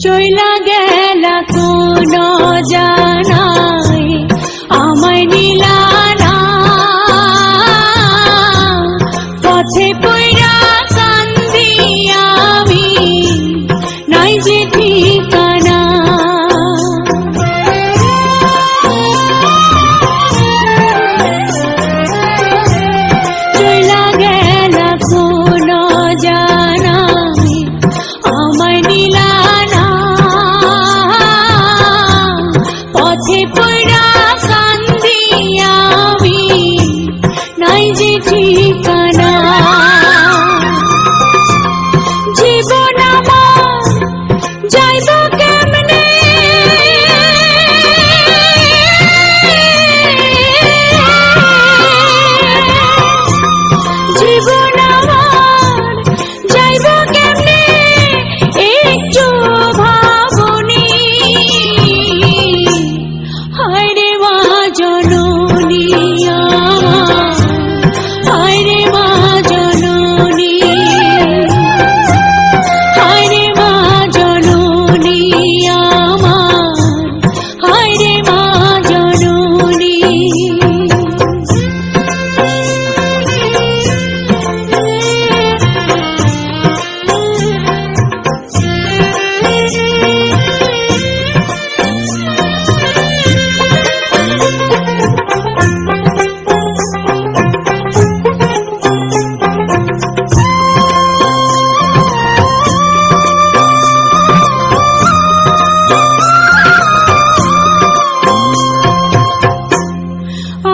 চইলা গেলা কোন জানাই আমায় নিলা না, পথে পইরা কান্দি আমি নাই যে ঠিকানা। চইলা গেলা কোন জানাই আমায় নিলা না, পথে পইরা কান্দি আমি নাই যে ঠিকানা। জীবন আমার যাইব কেমনে, জীবন আমার যাইব কেমনে একটু ভাবনি। হায়রে মা জননী আমার, হায়রে মা জননী, হায়রে মা জননী আমার, হায়রে মা জননী।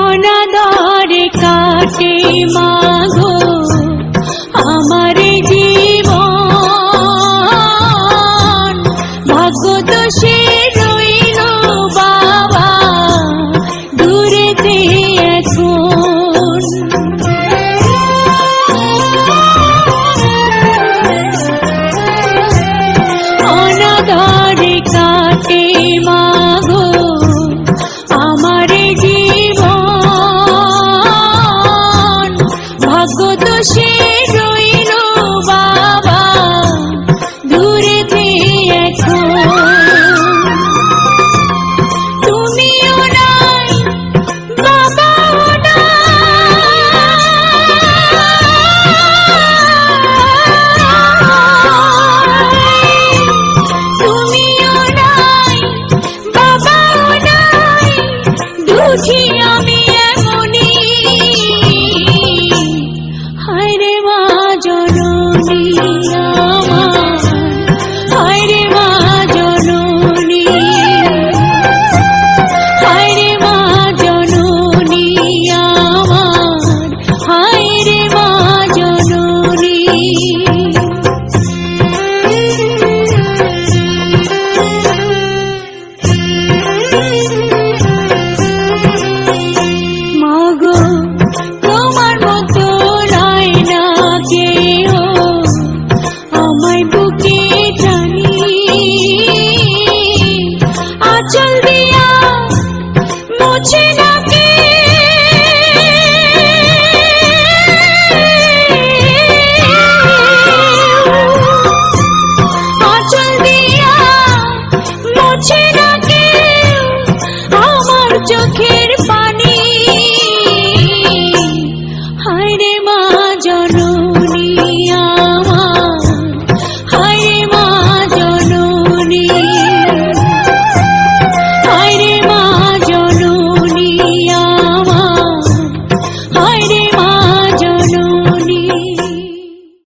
অনাদরে কাটে মাগো আমার জীবন, ভাগ্য দোষে রইল বাবা দূরেতে এখন। অনাদরে কাটে মাগো আমার জীবন, ভাগ্য দোষে রইল বাবা দূরেতে এখন। তুমিও নাই বাবাও নাই, তুমিও নাই বাবাও নাই, দুঃখী আমি